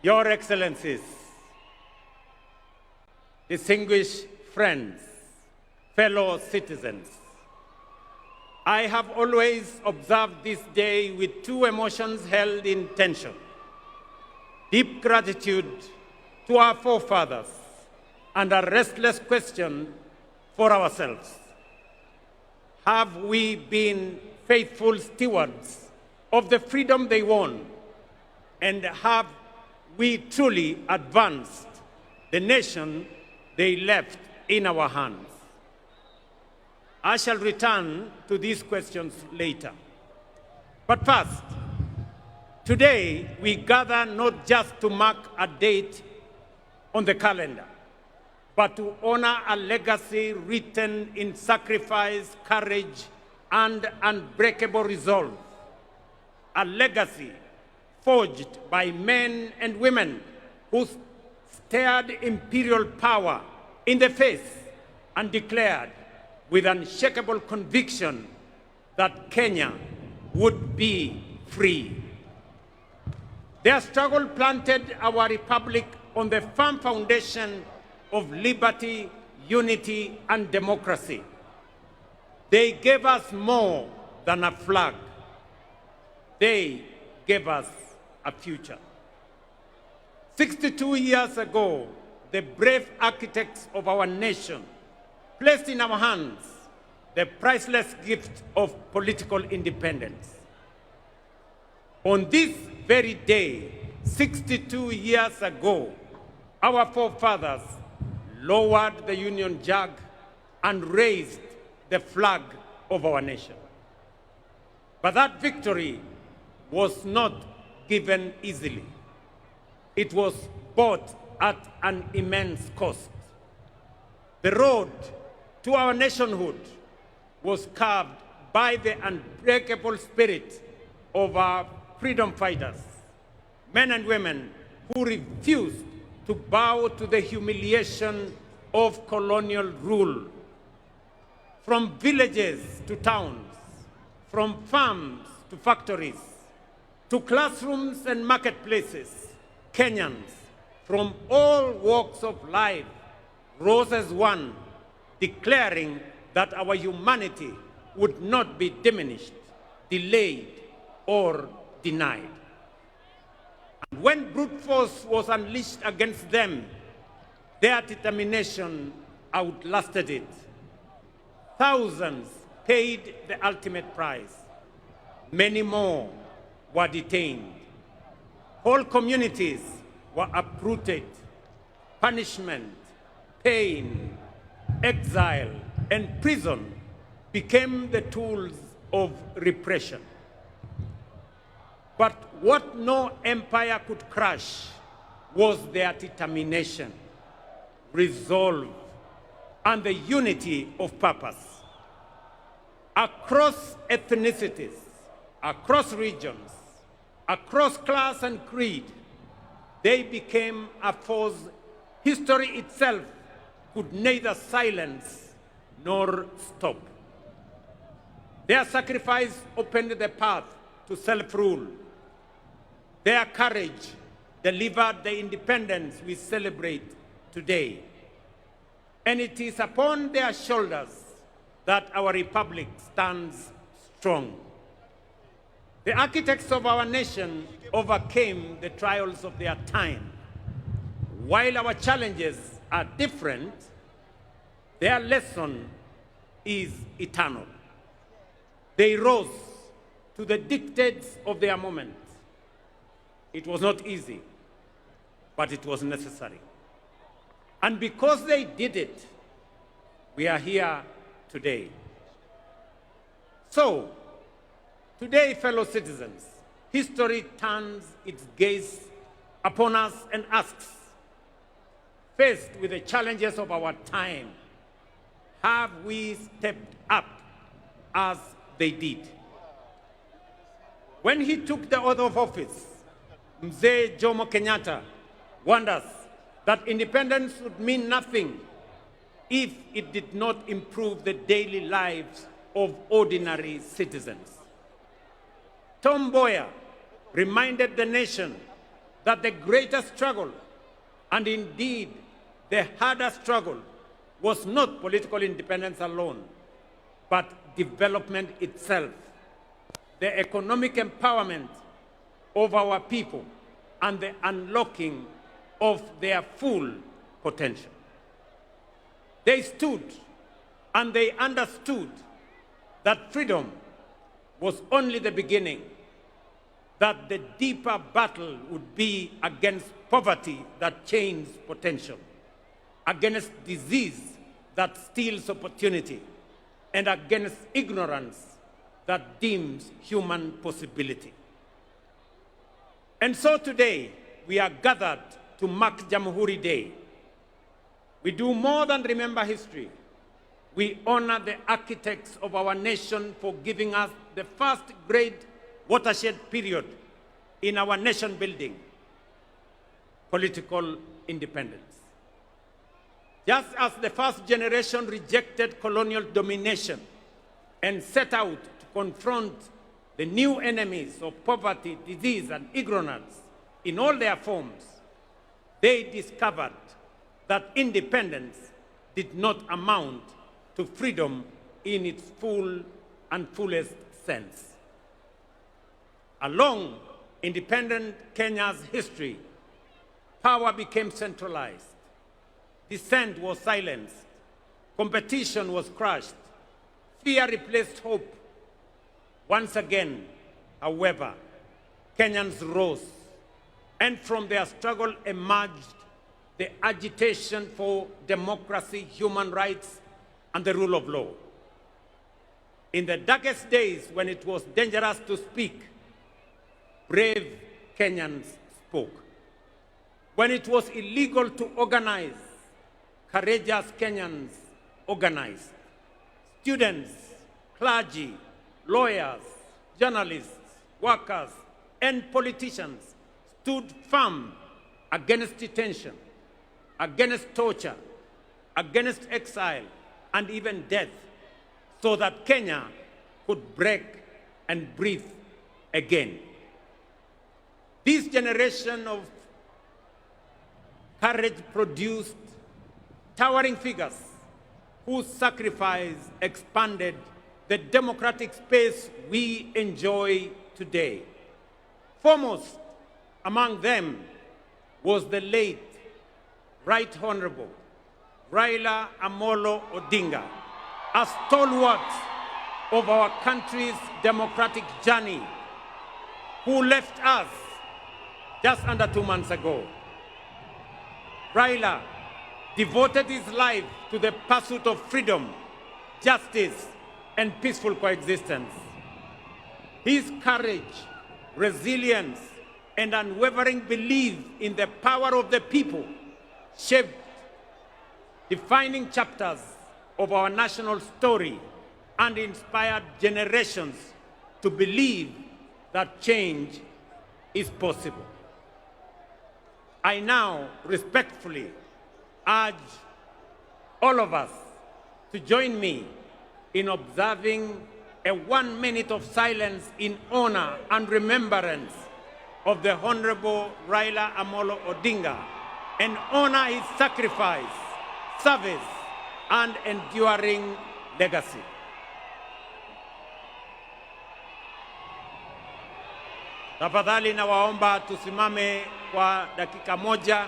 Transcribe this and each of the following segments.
Your Excellencies, distinguished friends, fellow citizens, I have always observed this day with two emotions held in tension: deep gratitude to our forefathers and a restless question for ourselves. Have we been faithful stewards of the freedom they won? And have we truly advanced the nation they left in our hands? I shall return to these questions later. But first, today we gather not just to mark a date on the calendar, but to honor a legacy written in sacrifice, courage, and unbreakable resolve. A legacy forged by men and women who stared imperial power in the face and declared with unshakable conviction that Kenya would be free. Their struggle planted our republic on the firm foundation of liberty, unity, and democracy. They gave us more than a flag. They gave us a future. 62 years ago, the brave architects of our nation placed in our hands the priceless gift of political independence. On this very day, 62 years ago, our forefathers lowered the Union Jack and raised the flag of our nation. But that victory was not given easily. It was bought at an immense cost. The road to our nationhood was carved by the unbreakable spirit of our freedom fighters, men and women who refused to bow to the humiliation of colonial rule. From villages to towns, from farms to factories, to classrooms and marketplaces, Kenyans from all walks of life rose as one, declaring that our humanity would not be diminished, delayed, or denied. And when brute force was unleashed against them, their determination outlasted it. Thousands paid the ultimate price. Many more were detained. Whole communities were uprooted. Punishment, pain, exile, and prison became the tools of repression. But what no empire could crush was their determination, resolve, and the unity of purpose. Across ethnicities, across regions, across class and creed, they became a force history itself could neither silence nor stop. Their sacrifice opened the path to self-rule. Their courage delivered the independence we celebrate today. And it is upon their shoulders that our republic stands strong. The architects of our nation overcame the trials of their time. While our challenges are different, their lesson is eternal. They rose to the dictates of their moment. It was not easy, but it was necessary. And because they did it, we are here today. So, today, fellow citizens, history turns its gaze upon us and asks, faced with the challenges of our time, have we stepped up as they did? When he took the oath of office, Mzee Jomo Kenyatta warned us that independence would mean nothing if it did not improve the daily lives of ordinary citizens. Tom Mboya reminded the nation that the greatest struggle, and indeed the hardest struggle, was not political independence alone, but development itself, the economic empowerment of our people, and the unlocking of their full potential. They stood and they understood that freedom was only the beginning, that the deeper battle would be against poverty that chains potential, against disease that steals opportunity, and against ignorance that dims human possibility. And so today, we are gathered to mark Jamhuri Day. We do more than remember history. We honor the architects of our nation for giving us the first great watershed period in our nation building, political independence. Just as the first generation rejected colonial domination and set out to confront the new enemies of poverty, disease, and ignorance in all their forms, they discovered that independence did not amount to freedom in its full and fullest sense. Along independent Kenya's history, power became centralized, dissent was silenced, competition was crushed, fear replaced hope. Once again, however, Kenyans rose, and from their struggle emerged the agitation for democracy, human rights, and the rule of law. In the darkest days when it was dangerous to speak, brave Kenyans spoke. When it was illegal to organize, courageous Kenyans organized. Students, clergy, lawyers, journalists, workers, and politicians stood firm against detention, against torture, against exile, and even death, so that Kenya could break and breathe again. This generation of courage produced towering figures whose sacrifice expanded the democratic space we enjoy today. Foremost among them was the late Right Honorable Raila Amolo Odinga, a stalwart of our country's democratic journey, who left us just under 2 months ago. Raila devoted his life to the pursuit of freedom, justice, and peaceful coexistence. His courage, resilience, and unwavering belief in the power of the people shaped defining chapters of our national story and inspired generations to believe that change is possible. I now respectfully urge all of us to join me in observing a 1 minute of silence in honor and remembrance of the Honorable Raila Amolo Odinga and honor his sacrifice, service, and enduring legacy. Tafadhali nawaomba tusimame kwa dakika moja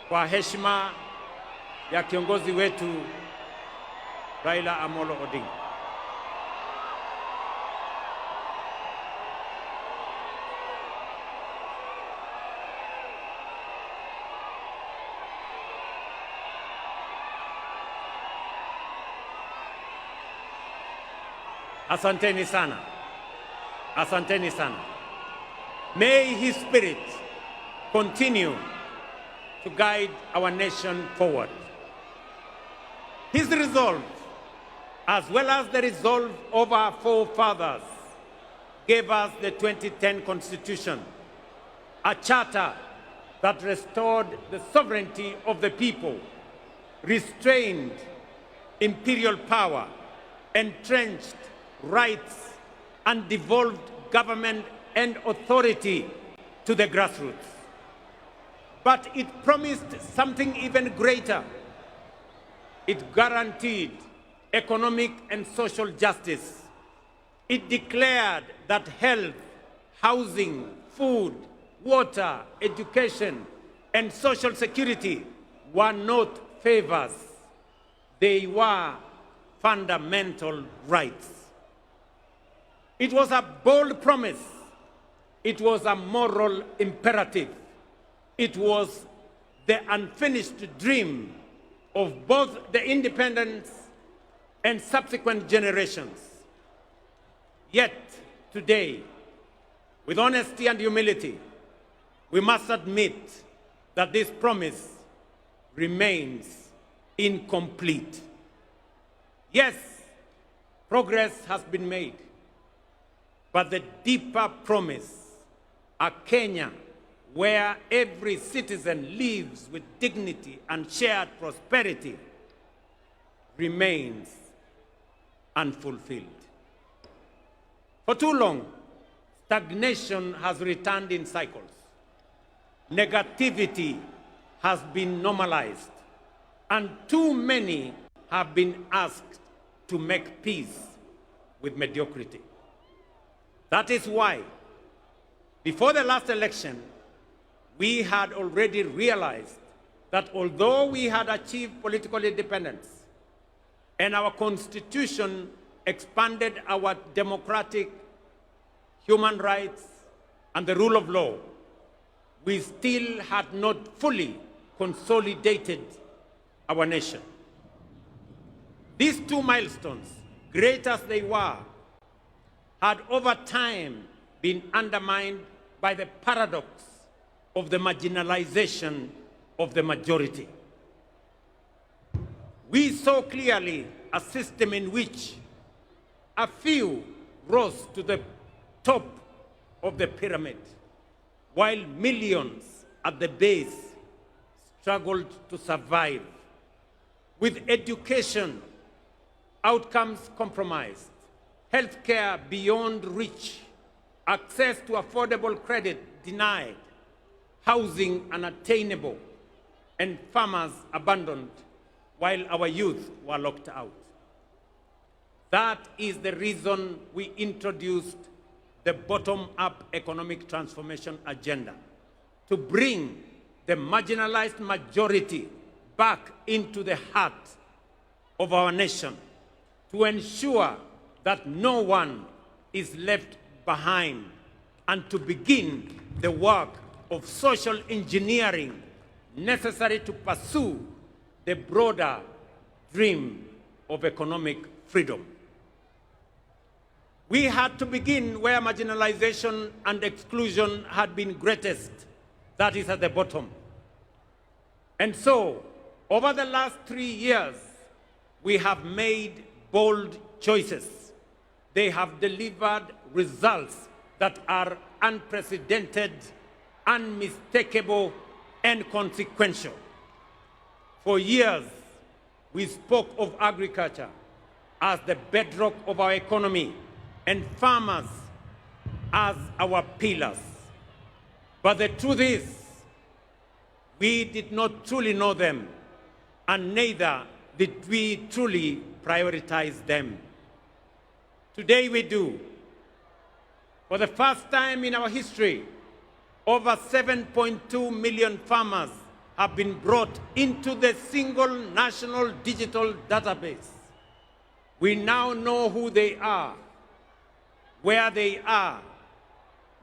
kwa heshima ya kiongozi wetu Raila Amolo Odinga. Asanteni sana. Asanteni sana. May his spirit continue to guide our nation forward. His resolve, as well as the resolve of our forefathers, gave us the 2010 Constitution, a charter that restored the sovereignty of the people, restrained imperial power, entrenched rights, and devolved government and authority to the grassroots. But it promised something even greater. It guaranteed economic and social justice. It declared that health, housing, food, water, education, and social security were not favors. They were fundamental rights. It was a bold promise. It was a moral imperative. It was the unfinished dream of both the independence and subsequent generations. Yet today, with honesty and humility, we must admit that this promise remains incomplete. Yes, progress has been made, but the deeper promise, a Kenya where every citizen lives with dignity and shared prosperity, remains unfulfilled. For too long, stagnation has returned in cycles. Negativity has been normalized, and too many have been asked to make peace with mediocrity. That is why, before the last election, we had already realized that although we had achieved political independence and our constitution expanded our democratic human rights and the rule of law, we still had not fully consolidated our nation. These two milestones, great as they were, had over time been undermined by the paradox of the marginalization of the majority. We saw clearly a system in which a few rose to the top of the pyramid, while millions at the base struggled to survive, with education outcomes compromised, healthcare beyond reach, access to affordable credit denied, housing unattainable, and farmers abandoned, while our youth were locked out. That is the reason we introduced the bottom-up economic transformation agenda, to bring the marginalized majority back into the heart of our nation, to ensure that no one is left behind, and to begin the work of social engineering necessary to pursue the broader dream of economic freedom. We had to begin where marginalization and exclusion had been greatest, that is at the bottom. And so, over the last 3 years, we have made bold choices. They have delivered results that are unprecedented, unmistakable, and consequential. For years, we spoke of agriculture as the bedrock of our economy and farmers as our pillars. But the truth is, we did not truly know them, and neither did we truly prioritize them. Today we do. For the first time in our history, over 7.2 million farmers have been brought into the single national digital database. We now know who they are, where they are,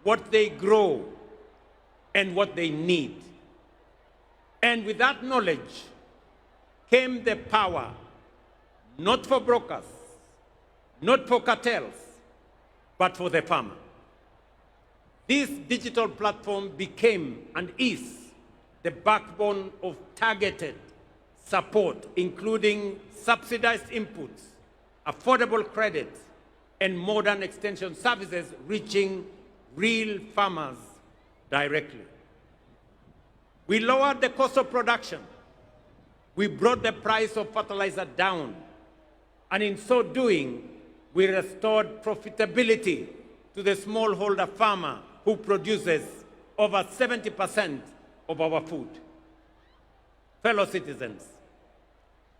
what they grow, and what they need. And with that knowledge came the power, not for brokers, not for cartels, but for the farmer. This digital platform became and is the backbone of targeted support, including subsidized inputs, affordable credit, and modern extension services reaching real farmers directly. We lowered the cost of production. We brought the price of fertilizer down. And in so doing, we restored profitability to the smallholder farmer who produces over 70% of our food. Fellow citizens,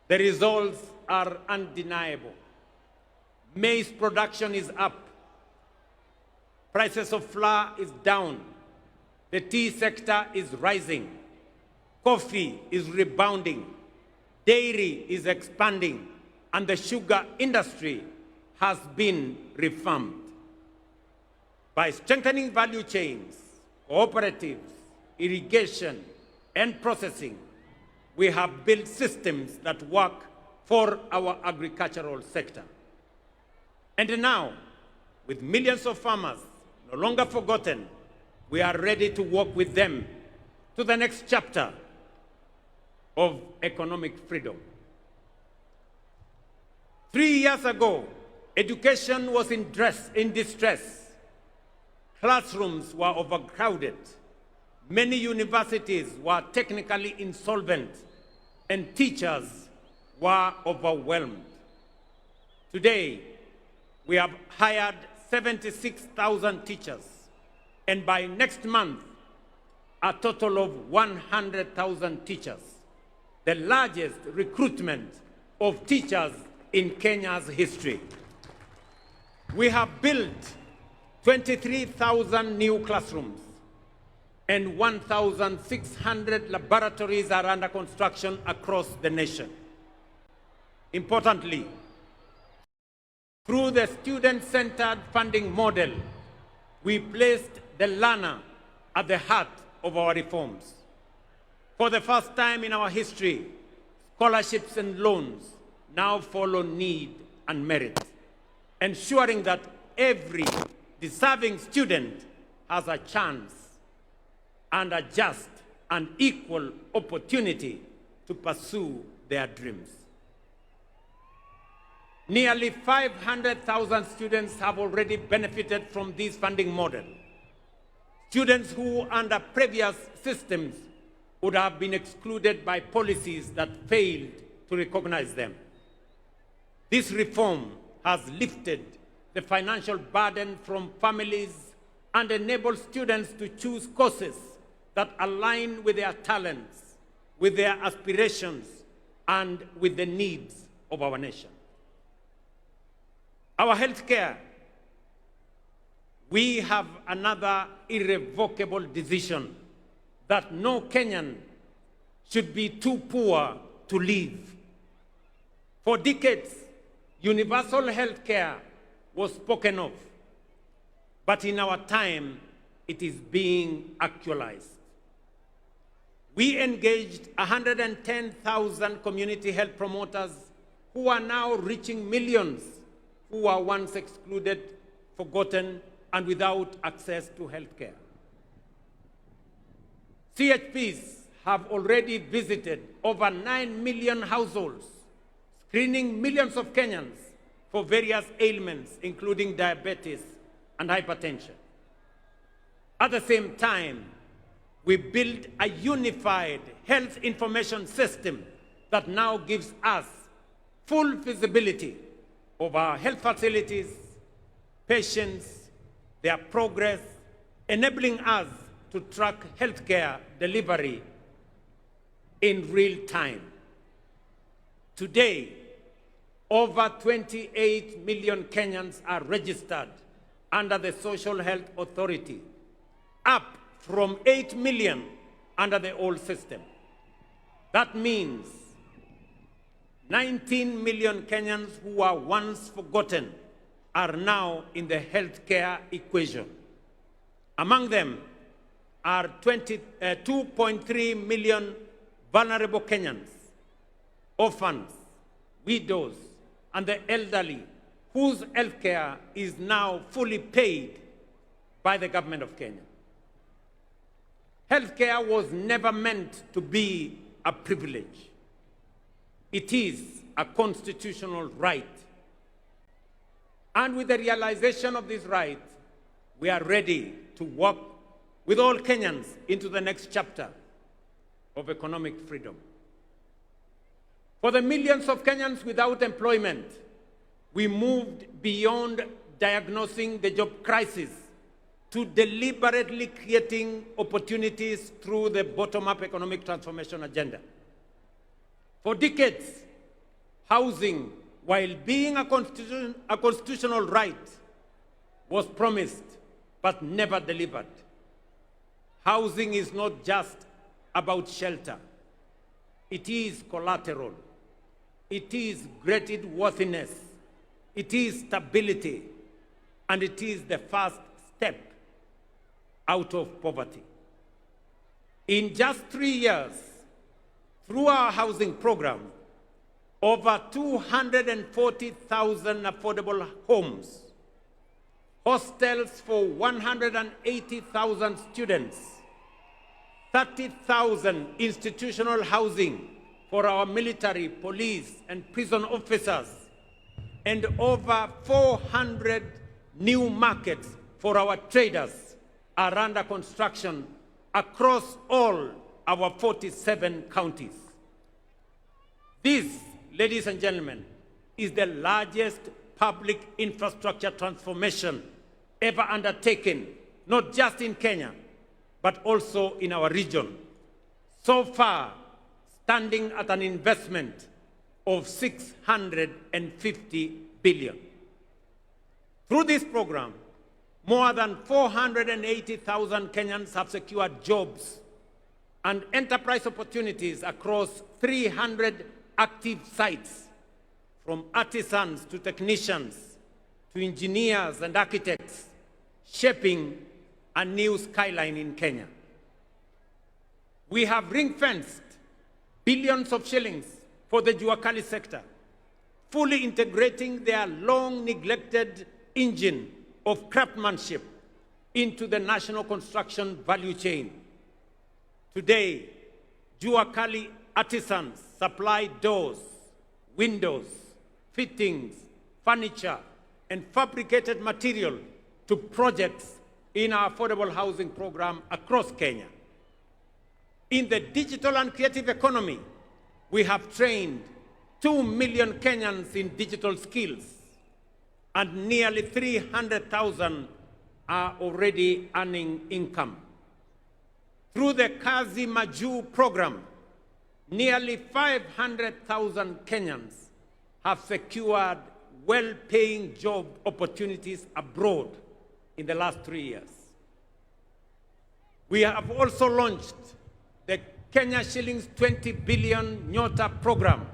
the results are undeniable. Maize production is up. Prices of flour is down. The tea sector is rising. Coffee is rebounding. Dairy is expanding. And the sugar industry has been reformed. By strengthening value chains, cooperatives, irrigation, and processing, we have built systems that work for our agricultural sector. And now, with millions of farmers no longer forgotten, we are ready to walk with them to the next chapter of economic freedom. 3 years ago, education was in distress. Classrooms were overcrowded. Many universities were technically insolvent, and teachers were overwhelmed. Today, we have hired 76,000 teachers, and by next month, a total of 100,000 teachers, the largest recruitment of teachers in Kenya's history. We have built 23,000 new classrooms, and 1,600 laboratories are under construction across the nation. Importantly, through the student-centered funding model, we placed the learner at the heart of our reforms. For the first time in our history, scholarships and loans now follow need and merit, ensuring that every deserving student has a chance and a just and equal opportunity to pursue their dreams. Nearly 500,000 students have already benefited from this funding model. Students who, under previous systems, would have been excluded by policies that failed to recognize them. This reform has lifted the financial burden from families and enabled students to choose courses that align with their talents, with their aspirations, and with the needs of our nation. Our healthcare, we have another irrevocable decision that no Kenyan should be too poor to live. For decades, universal healthcare was spoken of, but in our time, it is being actualized. We engaged 110,000 community health promoters who are now reaching millions who were once excluded, forgotten, and without access to health care. CHPs have already visited over 9 million households, screening millions of Kenyans for various ailments, including diabetes and hypertension. At the same time, we built a unified health information system that now gives us full visibility of our health facilities, patients, their progress, enabling us to track healthcare delivery in real time. Today, over 28 million Kenyans are registered under the Social Health Authority, up from 8 million under the old system. That means 19 million Kenyans who were once forgotten are now in the healthcare equation. Among them are 2.3 million vulnerable Kenyans, orphans, widows, and the elderly, whose healthcare is now fully paid by the government of Kenya. Healthcare was never meant to be a privilege. It is a constitutional right. And with the realization of this right, we are ready to work with all Kenyans into the next chapter of economic freedom. For the millions of Kenyans without employment, we moved beyond diagnosing the job crisis to deliberately creating opportunities through the bottom-up economic transformation agenda. For decades, housing, while being a constitutional right, was promised but never delivered. Housing is not just about shelter. It is collateral. It is graded worthiness. It is stability. And it is the first step out of poverty. In just 3 years, through our housing program, over 240,000 affordable homes, hostels for 180,000 students, 30,000 institutional housing for our military, police, and prison officers, and over 400 new markets for our traders are under construction across all our 47 counties. This, ladies and gentlemen, is the largest public infrastructure transformation ever undertaken, not just in Kenya, but also in our region. So far, standing at an investment of 650 billion. Through this program, more than 480,000 Kenyans have secured jobs and enterprise opportunities across 300 active sites, from artisans to technicians to engineers and architects, shaping a new skyline in Kenya. We have ring-fenced billions of shillings for the Juakali sector, fully integrating their long-neglected engine of craftsmanship into the national construction value chain. Today, Juakali artisans supply doors, windows, fittings, furniture, and fabricated material to projects in our affordable housing program across Kenya. In the digital and creative economy, we have trained 2 million Kenyans in digital skills, and nearly 300,000 are already earning income. Through the Kazi Maju program, nearly 500,000 Kenyans have secured well-paying job opportunities abroad in the last 3 years. We have also launched the Kenya shillings 20 billion Nyota program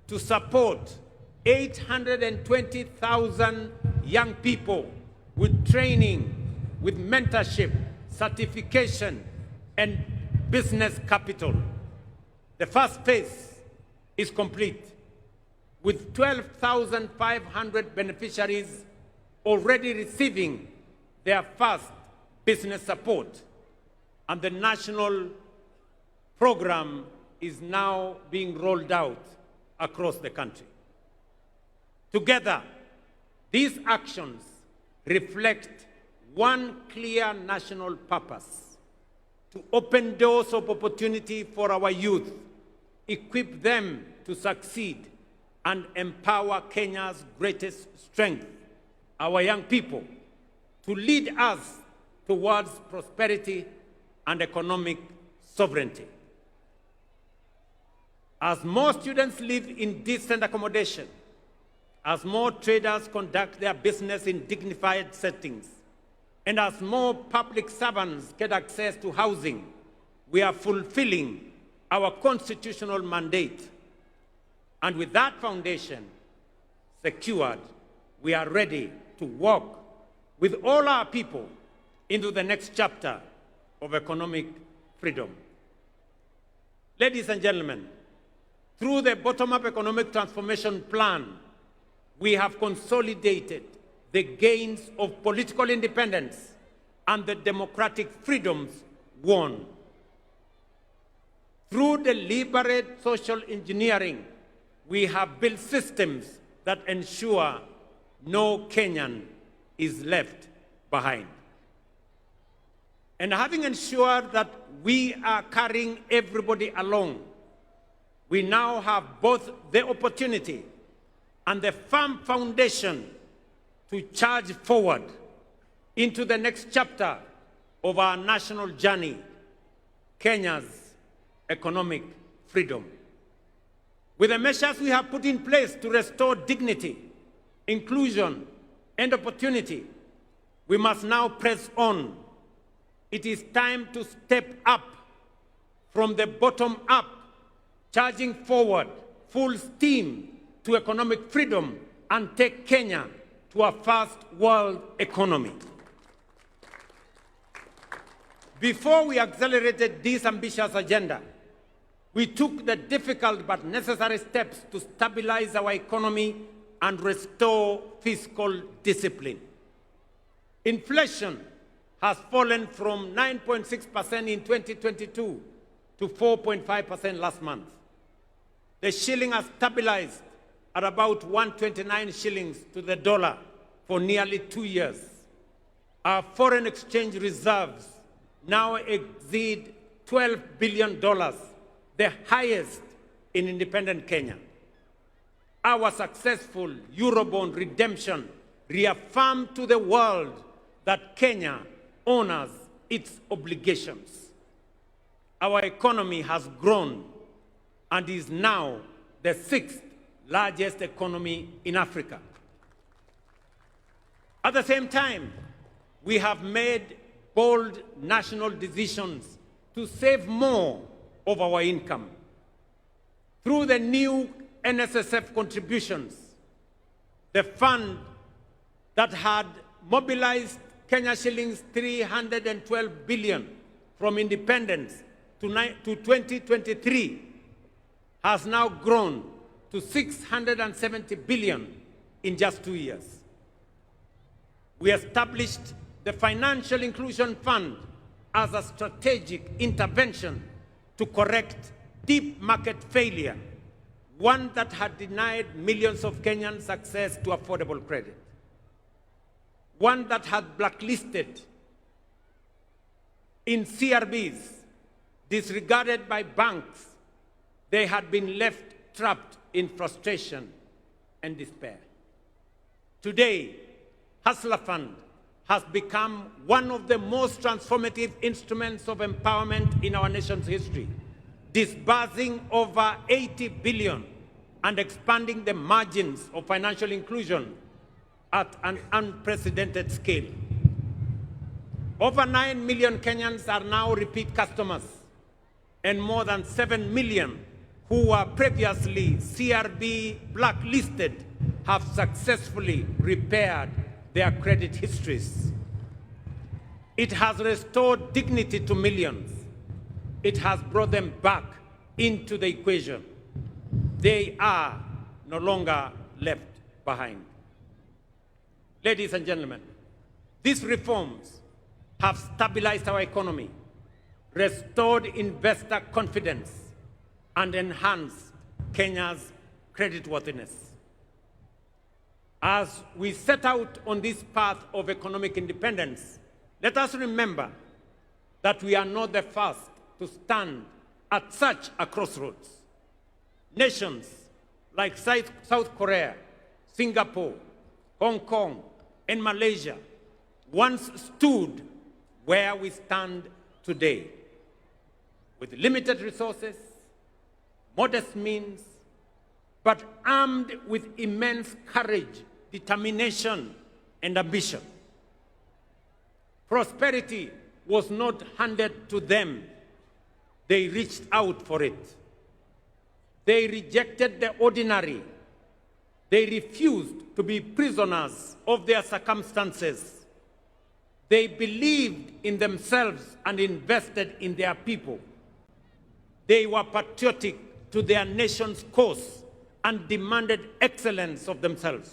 to support 820,000 young people with training, with mentorship, certification, and business capital. The first phase is complete, with 12,500 beneficiaries already receiving their first business support, and the national program is now being rolled out across the country. Together, these actions reflect one clear national purpose: to open doors of opportunity for our youth, equip them to succeed, and empower Kenya's greatest strength, our young people, to lead us towards prosperity and economic sovereignty. As more students live in decent accommodation, as more traders conduct their business in dignified settings, and as more public servants get access to housing, we are fulfilling our constitutional mandate. And with that foundation secured, we are ready to walk with all our people into the next chapter of economic freedom. Ladies and gentlemen, through the bottom-up economic transformation plan, we have consolidated the gains of political independence and the democratic freedoms won. Through deliberate social engineering, we have built systems that ensure no Kenyan is left behind. And having ensured that we are carrying everybody along, we now have both the opportunity and the firm foundation to charge forward into the next chapter of our national journey, Kenya's economic freedom. With the measures we have put in place to restore dignity, inclusion, and opportunity, we must now press on. It is time to step up from the bottom up, charging forward full steam to economic freedom and take Kenya to a first world economy. Before we accelerated this ambitious agenda, we took the difficult but necessary steps to stabilize our economy and restore fiscal discipline. Inflation has fallen from 9.6% in 2022 to 4.5% last month. The shilling has stabilized at about 129 shillings to the dollar for nearly 2 years. Our foreign exchange reserves now exceed $12 billion, the highest in independent Kenya. Our successful Eurobond redemption reaffirmed to the world that Kenya honors its obligations. Our economy has grown and is now the 6th largest economy in Africa. At the same time, we have made bold national decisions to save more of our income. Through the new NSSF contributions, the fund that had mobilized Kenya shillings 312 billion from independence to 2023 has now grown to 670 billion in just 2 years. We established the Financial Inclusion Fund as a strategic intervention to correct deep market failure, one that had denied millions of Kenyans access to affordable credit, one that had blacklisted in CRBs, disregarded by banks. They had been left trapped in frustration and despair. Today, Hustler Fund has become one of the most transformative instruments of empowerment in our nation's history, disbursing over 80 billion and expanding the margins of financial inclusion at an unprecedented scale. Over 9 million Kenyans are now repeat customers, and more than 7 million who were previously CRB blacklisted have successfully repaired their credit histories. It has restored dignity to millions. It has brought them back into the equation. They are no longer left behind. Ladies and gentlemen, these reforms have stabilized our economy, restored investor confidence, and enhanced Kenya's creditworthiness. As we set out on this path of economic independence, let us remember that we are not the first to stand at such a crossroads. Nations like South Korea, Singapore, Hong Kong, and Malaysia once stood where we stand today, with limited resources, modest means, but armed with immense courage, determination, and ambition. Prosperity was not handed to them. They reached out for it. They rejected the ordinary. They refused to be prisoners of their circumstances. They believed in themselves and invested in their people. They were patriotic to their nation's cause and demanded excellence of themselves.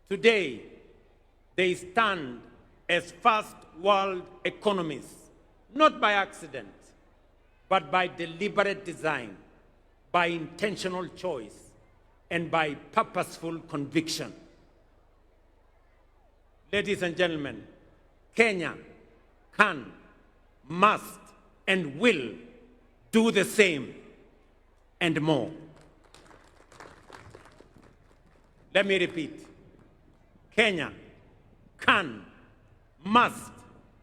Today, they stand as first world economies, not by accident, but by deliberate design, by intentional choice, and by purposeful conviction. Ladies and gentlemen, Kenya can, must, and will do the same and more. Let me repeat. Kenya can, must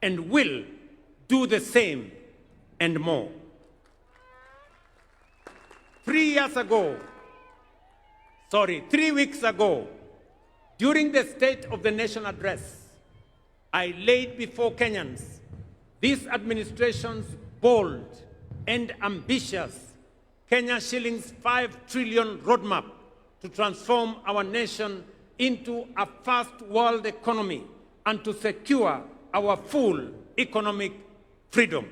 and will do the same and more. 3 weeks ago, during the State of the Nation address, I laid before Kenyans this administration's bold and ambitious Kenya shillings 5 trillion roadmap to transform our nation into a first world economy and to secure our full economic freedom.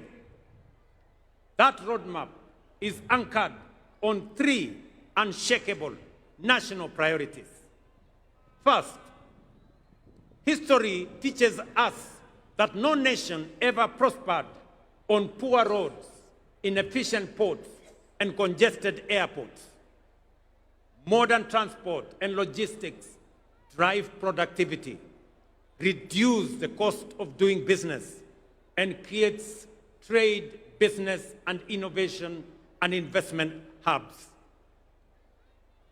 That roadmap is anchored on 3 unshakable national priorities. First, history teaches us that no nation ever prospered on poor roads, inefficient ports, and congested airports. Modern transport and logistics drive productivity, reduce the cost of doing business, and creates trade, business, and innovation and investment hubs.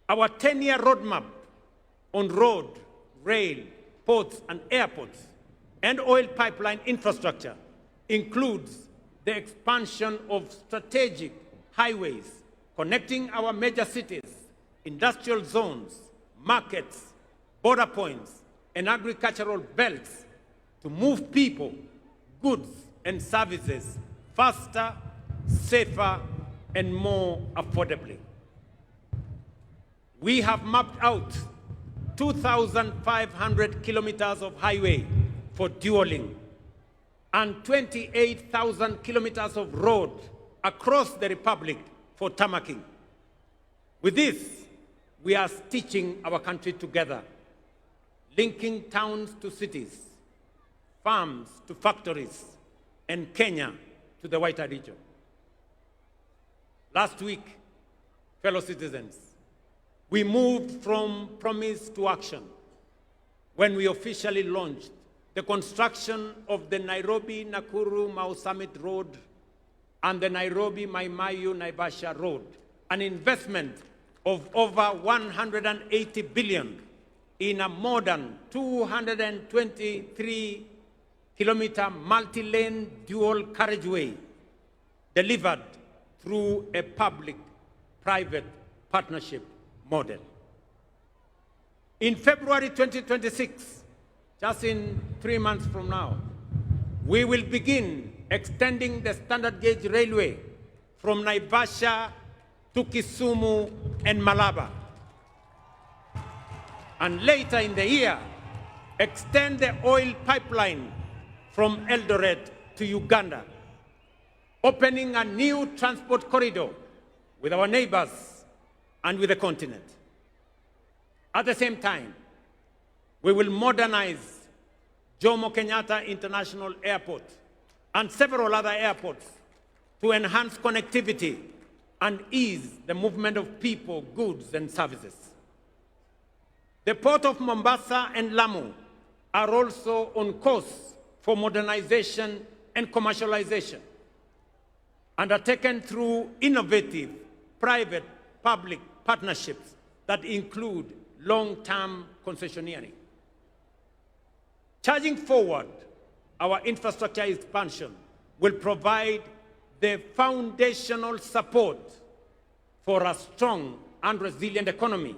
Our 10-year roadmap on road, rail, ports, and airports, and oil pipeline infrastructure includes the expansion of strategic highways connecting our major cities, industrial zones, markets, border points, and agricultural belts to move people, goods, and services faster, safer, and more affordably. We have mapped out 2,500 kilometers of highway for dualing and 28,000 kilometers of road across the Republic for tarmacking. With this, we are stitching our country together, linking towns to cities, farms to factories, and Kenya to the wider region. Last week, fellow citizens, we moved from promise to action when we officially launched the construction of the Nairobi-Nakuru-Mau Summit Road and the Nairobi-Maimayu-Naivasha Road, an investment of over 180 billion in a modern 223-kilometer multi-lane dual carriageway delivered through a public-private partnership model. In February 2026, just in 3 months from now, we will begin extending the standard gauge railway from Naivasha to Kisumu and Malaba. And later in the year, extend the oil pipeline from Eldoret to Uganda, opening a new transport corridor with our neighbors and with the continent. At the same time, we will modernize Jomo Kenyatta International Airport and several other airports to enhance connectivity and ease the movement of people, goods, and services. The Port of Mombasa and Lamu are also on course for modernization and commercialization, undertaken through innovative private-public partnerships that include long-term concessioneering. Charging forward, our infrastructure expansion will provide the foundational support for a strong and resilient economy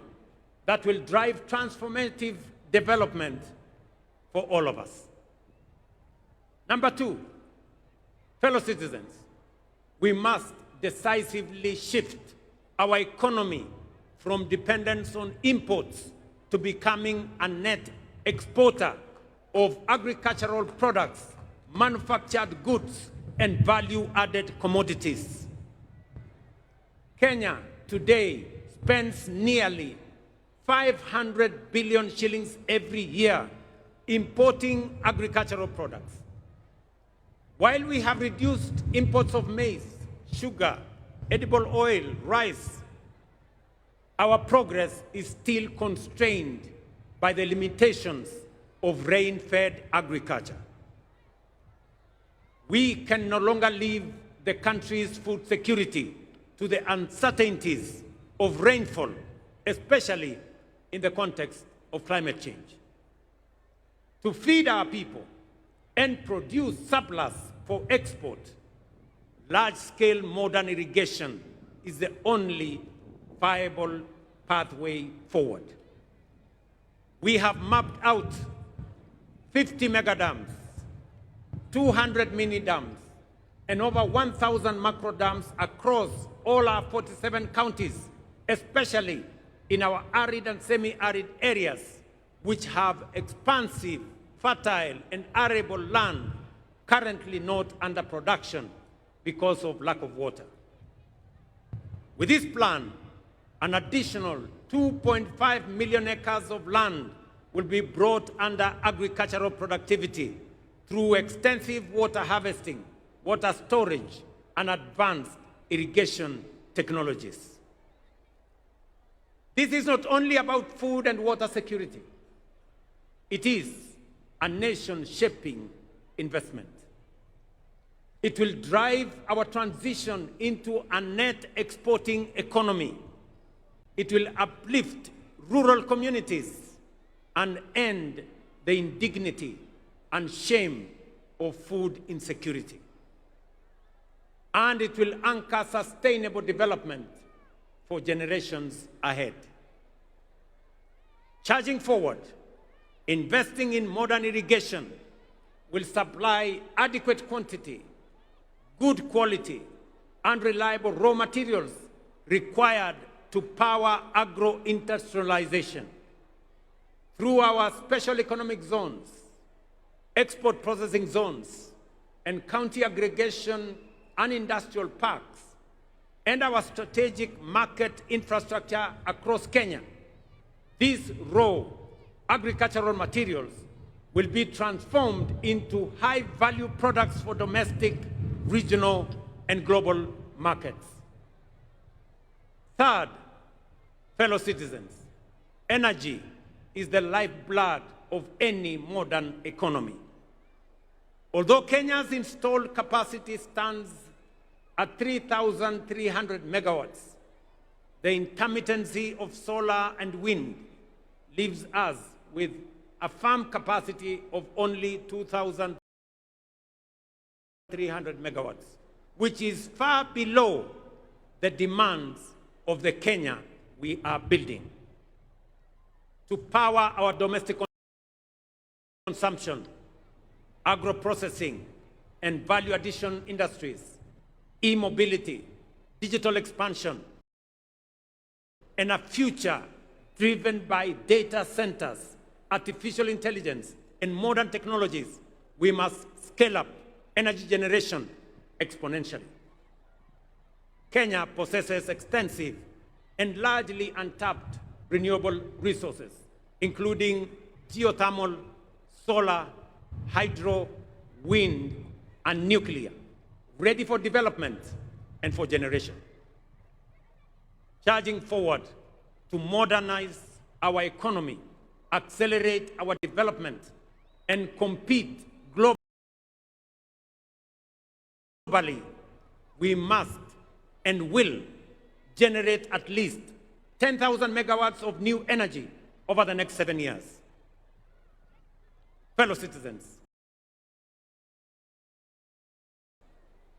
that will drive transformative development for all of us. Number 2, fellow citizens, we must decisively shift our economy from dependence on imports to becoming a net exporter of agricultural products, manufactured goods, and value-added commodities. Kenya today spends nearly 500 billion shillings every year importing agricultural products. While we have reduced imports of maize, sugar, edible oil, rice, our progress is still constrained by the limitations of rain-fed agriculture. We can no longer leave the country's food security to the uncertainties of rainfall, especially in the context of climate change. To feed our people, and produce surplus for export, large-scale modern irrigation is the only viable pathway forward. We have mapped out 50 mega dams, 200 mini dams, and over 1,000 macro dams across all our 47 counties, especially in our arid and semi-arid areas, which have expansive, fertile, and arable land currently not under production because of lack of water. With this plan, an additional 2.5 million acres of land will be brought under agricultural productivity through extensive water harvesting, water storage, and advanced irrigation technologies. This is not only about food and water security. It is a nation-shaping investment. It will drive our transition into a net exporting economy. It will uplift rural communities and end the indignity and shame of food insecurity. And it will anchor sustainable development for generations ahead. Charging forward, investing in modern irrigation will supply adequate quantity, good quality, and reliable raw materials required to power agro-industrialization. Through our special economic zones, export processing zones, and county aggregation and industrial parks, and our strategic market infrastructure across Kenya, these raw agricultural materials will be transformed into high-value products for domestic, regional, and global markets. Third, fellow citizens, energy is the lifeblood of any modern economy. Although Kenya's installed capacity stands at 3,300 megawatts, the intermittency of solar and wind leaves us with a firm capacity of only 2,300 megawatts, which is far below the demands of the Kenya we are building. To power our domestic consumption, agro-processing, and value addition industries, e-mobility, digital expansion, and a future driven by data centers, artificial intelligence, and modern technologies, we must scale up energy generation exponentially. Kenya possesses extensive and largely untapped renewable resources, including geothermal, solar, hydro, wind, and nuclear, ready for development and for generation. Charging forward to modernize our economy, accelerate our development, and compete globally, we must and will generate at least 10,000 megawatts of new energy over the next 7 years. Fellow citizens,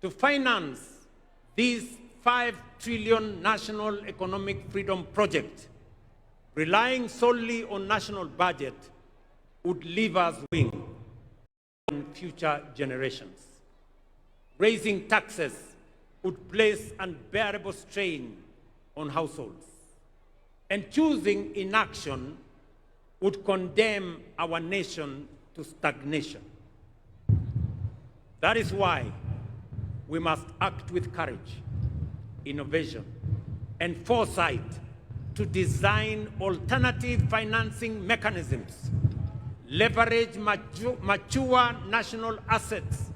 to finance this 5 trillion national economic freedom project, relying solely on national budget would leave us wing on future generations. Raising taxes would place unbearable strain on households, and choosing inaction would condemn our nation to stagnation. That is why we must act with courage, innovation, and foresight to design alternative financing mechanisms, leverage mature national assets,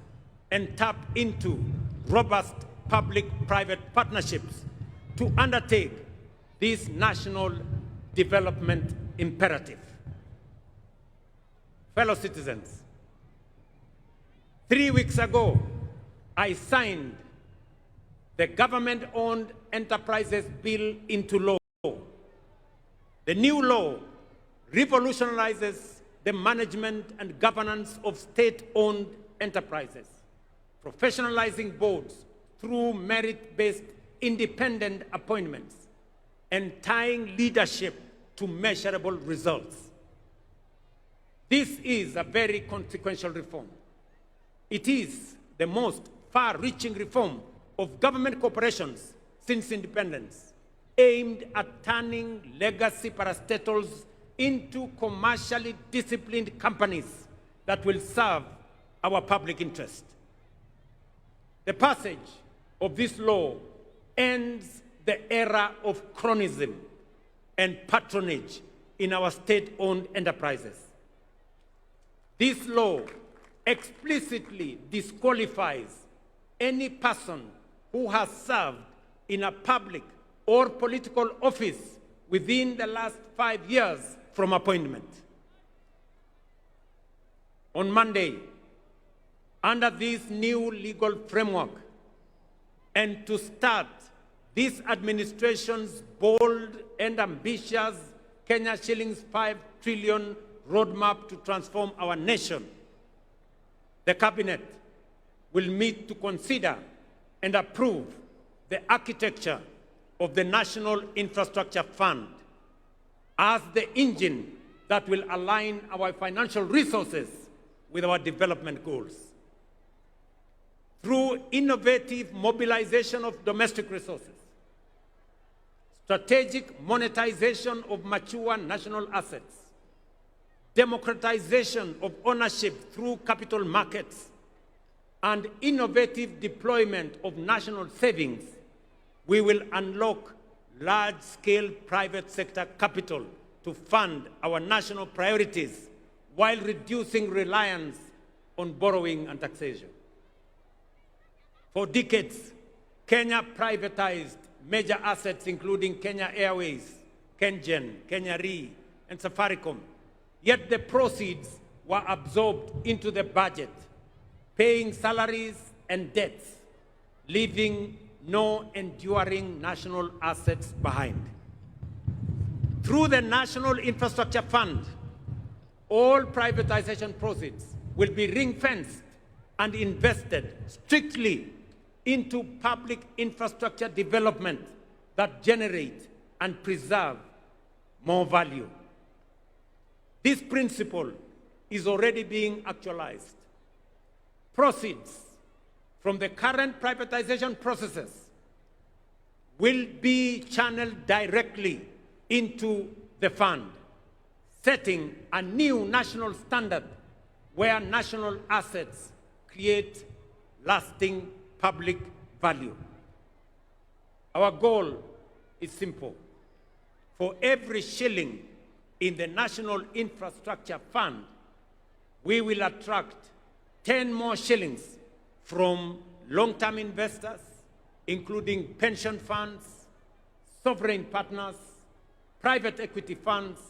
and tap into robust public-private partnerships to undertake this national development imperative. Fellow citizens, 3 weeks ago, I signed the Government-Owned Enterprises Bill into law. The new law revolutionizes the management and governance of state-owned enterprises, professionalizing boards through merit-based independent appointments, and tying leadership to measurable results. This is a very consequential reform. It is the most far-reaching reform of government corporations since independence, aimed at turning legacy parastatals into commercially disciplined companies that will serve our public interest. The passage of this law ends the era of cronyism and patronage in our state-owned enterprises. This law explicitly disqualifies any person who has served in a public or political office within the last 5 years from appointment. On Monday, under this new legal framework, and to start this administration's bold and ambitious Kenya shillings 5 trillion roadmap to transform our nation, the Cabinet will meet to consider and approve the architecture of the National Infrastructure Fund as the engine that will align our financial resources with our development goals. Through innovative mobilization of domestic resources, strategic monetization of mature national assets, democratization of ownership through capital markets, and innovative deployment of national savings, we will unlock large-scale private sector capital to fund our national priorities while reducing reliance on borrowing and taxation. For decades, Kenya privatized major assets including Kenya Airways, KenGen, Kenya Re, and Safaricom. Yet the proceeds were absorbed into the budget, paying salaries and debts, leaving no enduring national assets behind. Through the National Infrastructure Fund, all privatization proceeds will be ring-fenced and invested strictly into public infrastructure development that generate and preserve more value. This principle is already being actualized. Proceeds from the current privatization processes will be channeled directly into the fund, setting a new national standard where national assets create lasting public value. Our goal is simple. For every shilling in the National Infrastructure Fund, we will attract 10 more shillings from long-term investors, including pension funds, sovereign partners, private equity funds,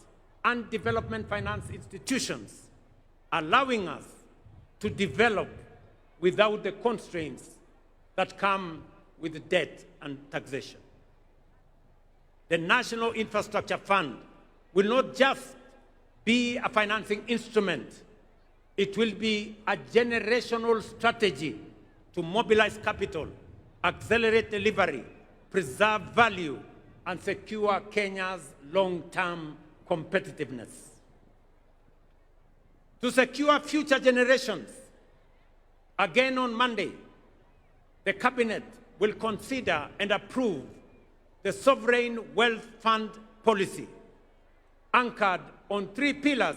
and development finance institutions, allowing us to develop without the constraints that come with debt and taxation. The National Infrastructure Fund will not just be a financing instrument, it will be a generational strategy to mobilize capital, accelerate delivery, preserve value, and secure Kenya's long-term competitiveness. To secure future generations, again on Monday, the Cabinet will consider and approve the Sovereign Wealth Fund policy, anchored on 3 pillars,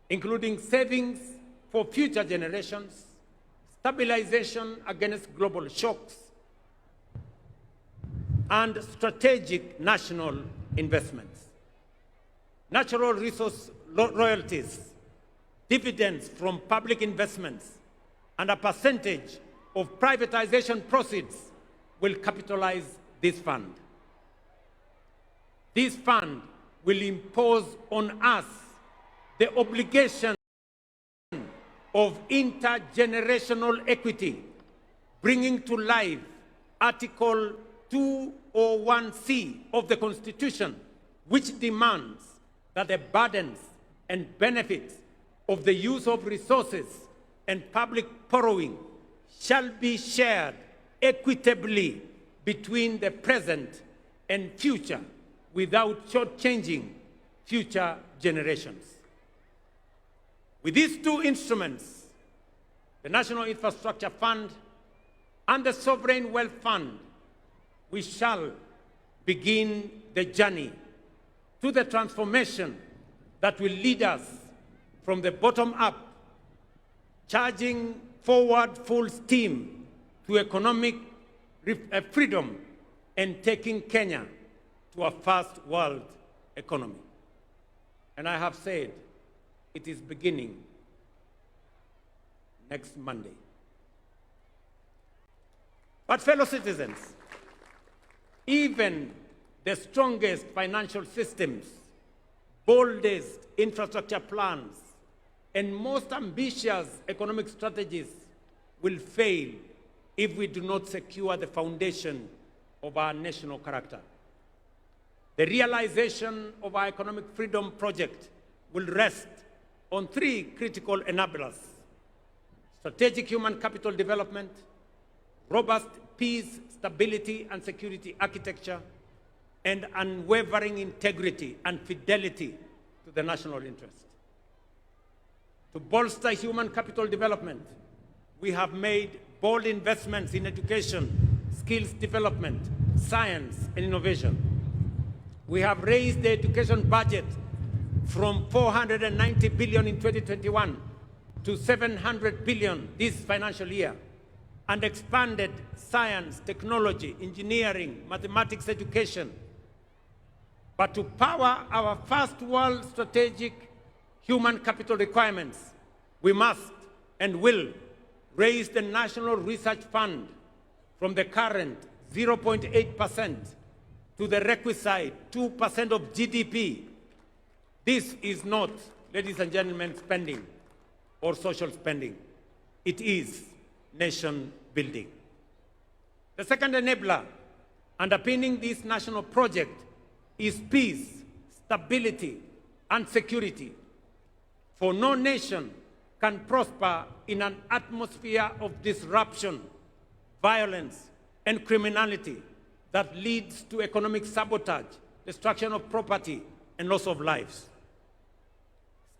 including savings for future generations, stabilization against global shocks, and strategic national investments. Natural resource royalties, dividends from public investments, and a percentage of privatization proceeds will capitalize this fund. This fund will impose on us the obligation of intergenerational equity, bringing to life Article 201C of the Constitution, which demands that the burdens and benefits of the use of resources and public borrowing shall be shared equitably between the present and future without shortchanging future generations. With these two instruments, the National Infrastructure Fund and the Sovereign Wealth Fund, we shall begin the journey to the transformation that will lead us from the bottom up, charging forward full steam to economic freedom and taking Kenya to a first world economy. And I have said it is beginning next Monday. But fellow citizens, even the strongest financial systems, boldest infrastructure plans, and most ambitious economic strategies will fail if we do not secure the foundation of our national character. The realization of our economic freedom project will rest on three critical enablers: strategic human capital development, robust peace, stability, and security architecture, and unwavering integrity and fidelity to the national interest. To bolster human capital development, we have made bold investments in education, skills development, science, and innovation. We have raised the education budget from 490 billion in 2021 to 700 billion this financial year, and expanded science, technology, engineering, mathematics education. But to power our first world strategic human capital requirements, we must and will raise the National Research Fund from the current 0.8% to the requisite 2% of GDP. This is not, ladies and gentlemen, spending or social spending. It is nation building. The second enabler underpinning this national project is peace, stability, and security. For no nation can prosper in an atmosphere of disruption, violence, and criminality that leads to economic sabotage, destruction of property, and loss of lives.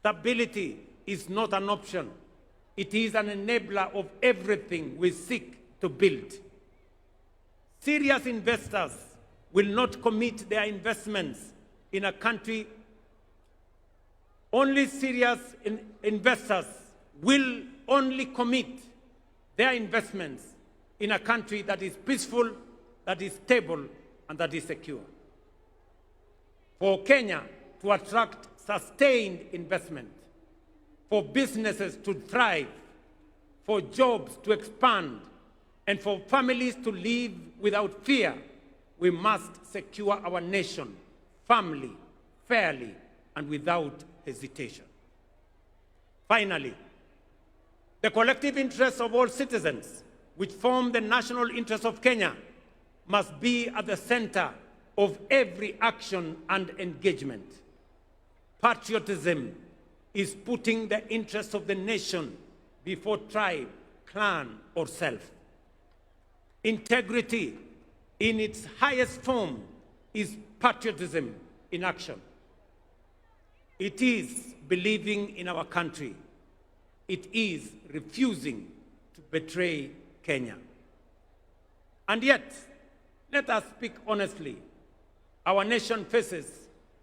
Stability is not an option. It is an enabler of everything we seek to build. Serious investors will not commit their investments in a country. Only serious investors will only commit their investments in a country that is peaceful, that is stable, and that is secure. For Kenya to attract sustained investment, for businesses to thrive, for jobs to expand, and for families to live without fear, we must secure our nation firmly, fairly, and without hesitation. Finally, the collective interests of all citizens, which form the national interest of Kenya, must be at the center of every action and engagement. Patriotism is putting the interests of the nation before tribe, clan, or self. Integrity in its highest form is patriotism in action. It is believing in our country. It is refusing to betray Kenya. And yet, let us speak honestly, our nation faces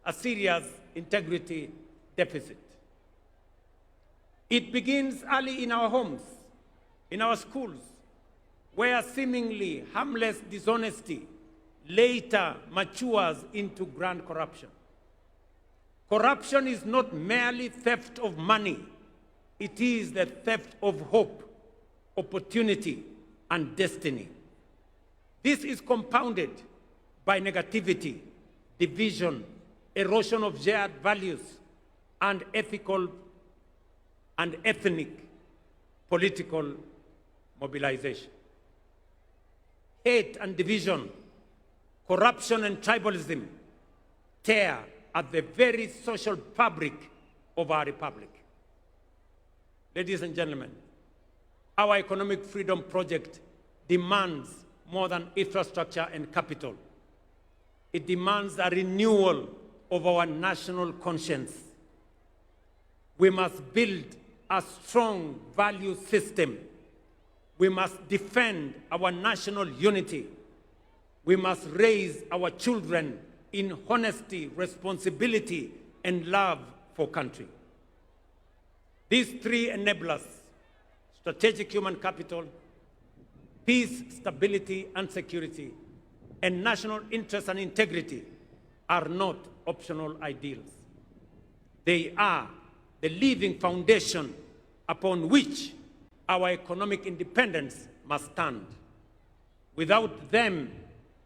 a serious integrity deficit. It begins early in our homes, in our schools, where seemingly harmless dishonesty later matures into grand corruption. Corruption is not merely theft of money. It is the theft of hope, opportunity, and destiny. This is compounded by negativity, division, erosion of shared values, and ethical and ethnic political mobilization. Hate and division, corruption and tribalism tear at the very social fabric of our republic. Ladies and gentlemen, our economic freedom project demands more than infrastructure and capital. It demands a renewal of our national conscience. We must build a strong value system. We must defend our national unity. We must raise our children in honesty, responsibility, and love for country. These three enablers, strategic human capital, peace, stability, and security, and national interest and integrity, are not optional ideals. They are the living foundation upon which our economic independence must stand. Without them,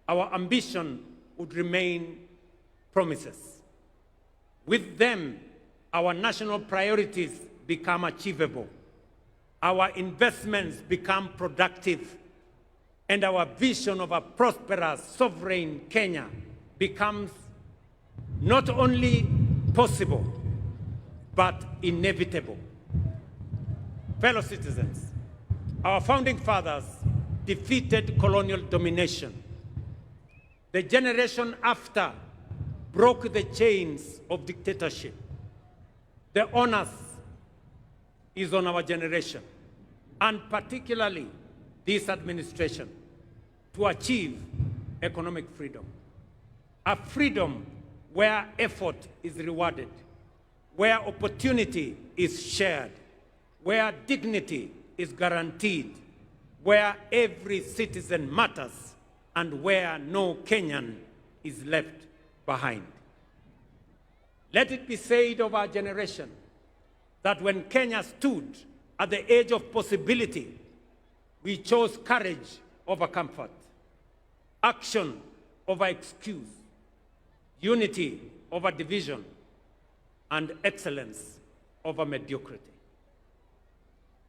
our ambition would remain promises. With them, our national priorities become achievable. Our investments become productive, and our vision of a prosperous, sovereign Kenya becomes not only possible, but inevitable. Fellow citizens, our founding fathers defeated colonial domination. The generation after broke the chains of dictatorship. The onus is on our generation, and particularly this administration, to achieve economic freedom. A freedom where effort is rewarded, where opportunity is shared, where dignity is guaranteed, where every citizen matters, and where no Kenyan is left behind. Let it be said of our generation that when Kenya stood at the edge of possibility, we chose courage over comfort, action over excuse, unity over division, and excellence over mediocrity.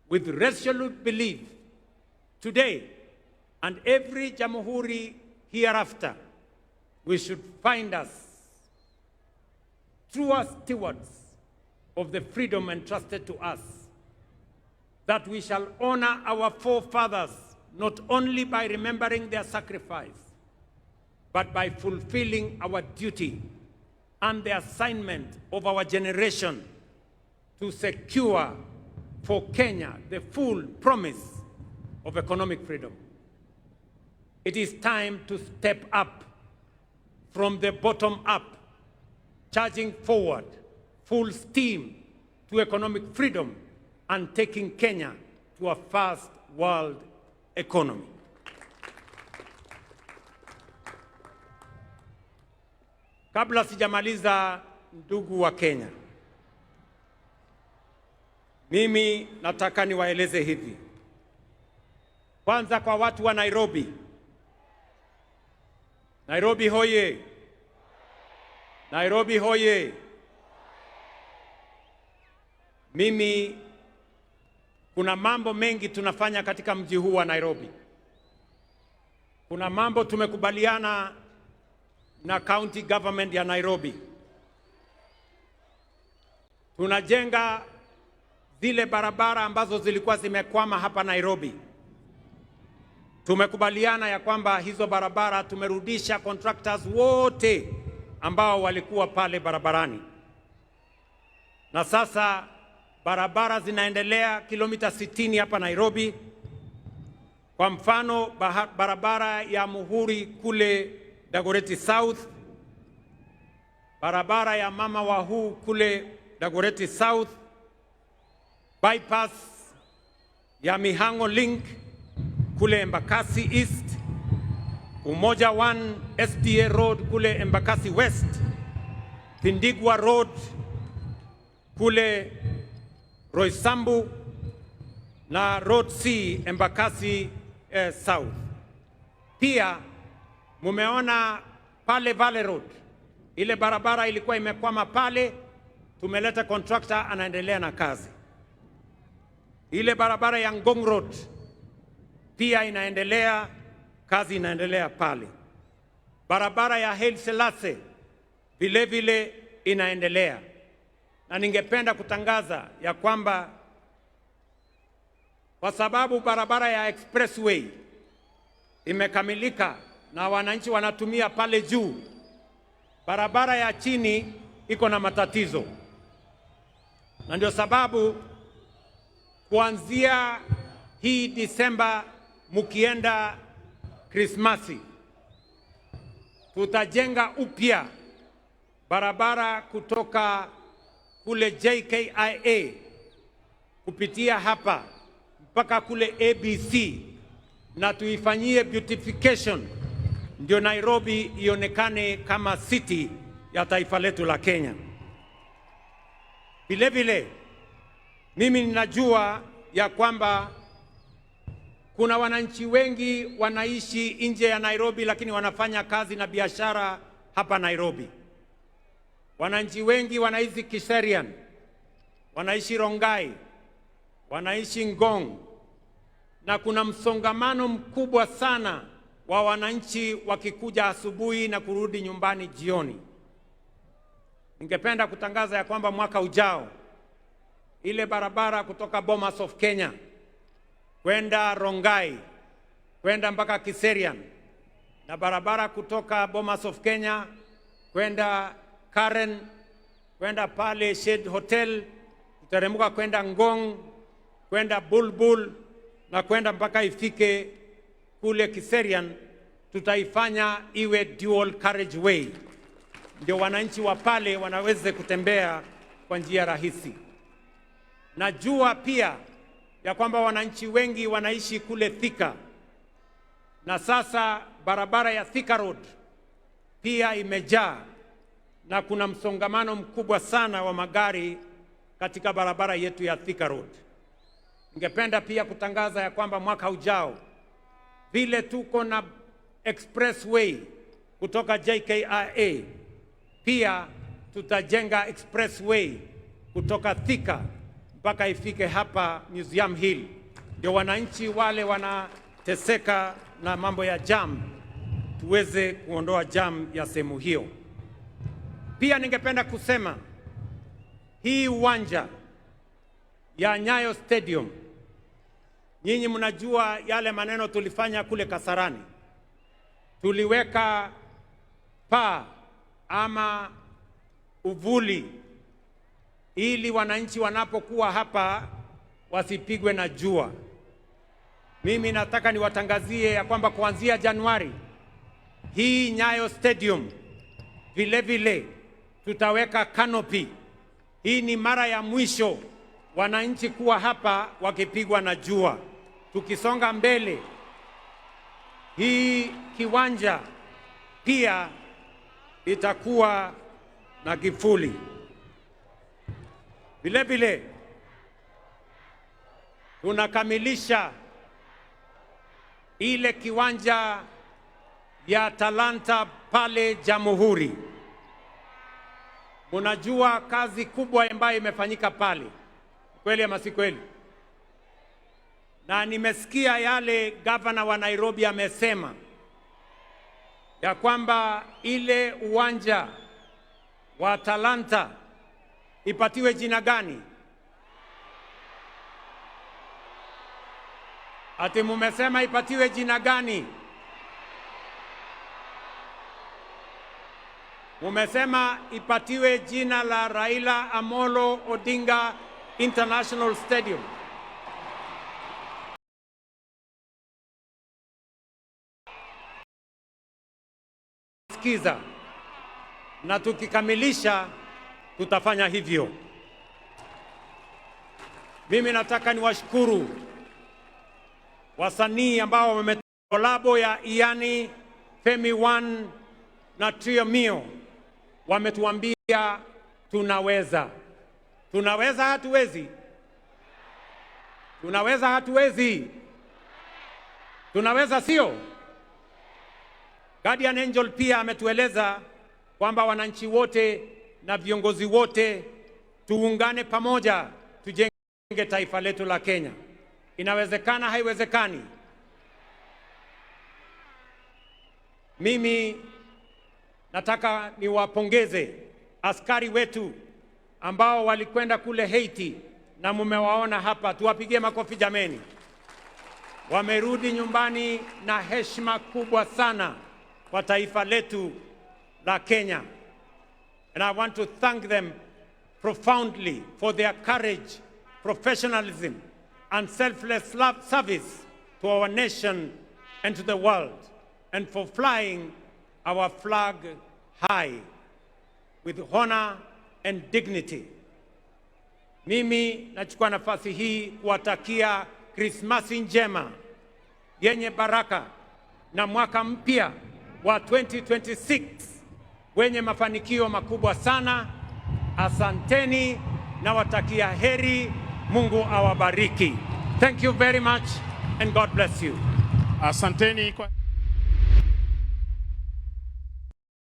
With resolute belief, today and every Jamhuri hereafter, we should find us true stewards of the freedom entrusted to us, that we shall honor our forefathers not only by remembering their sacrifice, but by fulfilling our duty and the assignment of our generation to secure for Kenya the full promise of economic freedom. It is time to step up from the bottom up, charging forward full steam to economic freedom and taking Kenya to a first world economy. Kabla sijamaliza, ndugu wa Kenya, mimi nataka niwaeleze hivi. Kwanza kwa watu wa Nairobi. Nairobi hoye! Nairobi hoye! Mimi, kuna mambo mengi tunafanya katika mji huu wa Nairobi. Kuna mambo tumekubaliana na county government ya Nairobi. Tunajenga zile barabara ambazo zilikuwa zimekwama hapa Nairobi. Tumekubaliana ya kwamba hizo barabara tumerudisha contractors wote ambao walikuwa pale barabarani. Na sasa barabara zinaendelea kilomita 60 hapa Nairobi. Kwa mfano, barabara ya Muhuri kule Dagoretti South, barabara ya Mama Wahu kule Dagoretti South, bypass ya Mihango Link kule Embakasi East, Umoja 1 SDA Road kule Embakasi West, Pindigwa Road kule Roysambu, na Road C Embakasi South. Pia mumeona pale Valley Road, ile barabara ilikuwa imekwama pale, tumeleta contractor anaendelea na kazi. Ile barabara ya Ngong Road pia inaendelea, kazi inaendelea pale. Barabara ya Haile Selassie vile vile inaendelea. na ningependa kutangaza ya kwamba kwa sababu barabara ya expressway imekamilika na wananchi wanatumia pale juu, barabara ya chini iko na matatizo, na ndio sababu kuanzia hii Disemba mukienda Krismasi, tutajenga upya barabara kutoka kule JKIA kupitia hapa mpaka kule ABC, na tuifanyie beautification ndio Nairobi ionekane kama city ya taifa letu la Kenya. Vile vile mimi ninajua ya kwamba kuna wananchi wengi wanaishi nje ya Nairobi lakini wanafanya kazi na biashara hapa Nairobi. Wananchi wengi wanaishi Kiserian, wanaishi Rongai, wanaishi Ngong, na kuna msongamano mkubwa sana wa wananchi wakikuja asubuhi na kurudi nyumbani jioni. Ningependa kutangaza ya kwamba mwaka ujao ile barabara kutoka Bomas of Kenya kwenda Rongai kwenda mpaka Kiserian, na barabara kutoka Bomas of Kenya kwenda Karen kwenda pale Shade Hotel, kuteremka kwenda Ngong, kwenda Bulbul na kwenda mpaka ifike kule Kiserian, tutaifanya iwe dual carriageway, ndio wananchi wa pale wanaweze kutembea kwa njia rahisi. Najua pia ya kwamba wananchi wengi wanaishi kule Thika, na sasa barabara ya Thika Road pia imejaa na kuna msongamano mkubwa sana wa magari katika barabara yetu ya Thika Road. Ningependa pia kutangaza ya kwamba mwaka ujao vile tuko na expressway kutoka JKIA, pia tutajenga expressway kutoka Thika mpaka ifike hapa Museum Hill, ndio wananchi wale wanateseka na mambo ya jam tuweze kuondoa jam ya sehemu hiyo. Pia ningependa kusema hii uwanja ya Nyayo Stadium, nyinyi mnajua yale maneno tulifanya kule Kasarani. Tuliweka paa ama uvuli ili wananchi wanapokuwa hapa wasipigwe na jua. Mimi nataka niwatangazie ya kwamba kuanzia Januari hii Nyayo Stadium vile vile tutaweka canopy. Hii ni mara ya mwisho wananchi kuwa hapa wakipigwa na jua. Tukisonga mbele, hii kiwanja pia itakuwa na kivuli. Vile vile tunakamilisha ile kiwanja ya Talanta pale Jamhuri. Munajua kazi kubwa ambayo imefanyika pale, kweli ama si kweli? Na nimesikia yale gavana wa Nairobi amesema ya kwamba ile uwanja wa Talanta ipatiwe jina gani? Ati mumesema ipatiwe jina gani? Mumesema ipatiwe jina la Raila Amolo Odinga International Stadium. Sikiza, na tukikamilisha tutafanya hivyo. Mimi nataka niwashukuru wasanii ambao wamekolabo ya Iani, Femi One na Trio Mio. Wametuambia tunaweza. Tunaweza hatuwezi? Tunaweza hatuwezi? Tunaweza sio? Guardian Angel pia ametueleza kwamba wananchi wote na viongozi wote tuungane pamoja tujenge taifa letu la Kenya. Inawezekana haiwezekani? Mimi nataka niwapongeze askari wetu ambao walikwenda kule Haiti na mumewaona hapa, tuwapigie makofi jameni. Wamerudi nyumbani na heshima kubwa sana kwa taifa letu la Kenya. And I want to thank them profoundly for their courage, professionalism, and selfless love service to our nation and to the world, and for flying our flag high with honor and dignity. Mimi nachukua nafasi hii kuwatakia Krismasi njema yenye baraka na mwaka mpya wa 2026 wenye mafanikio makubwa sana. Asanteni na watakia heri. Mungu awabariki. Thank you very much and God bless you. Asanteni kwa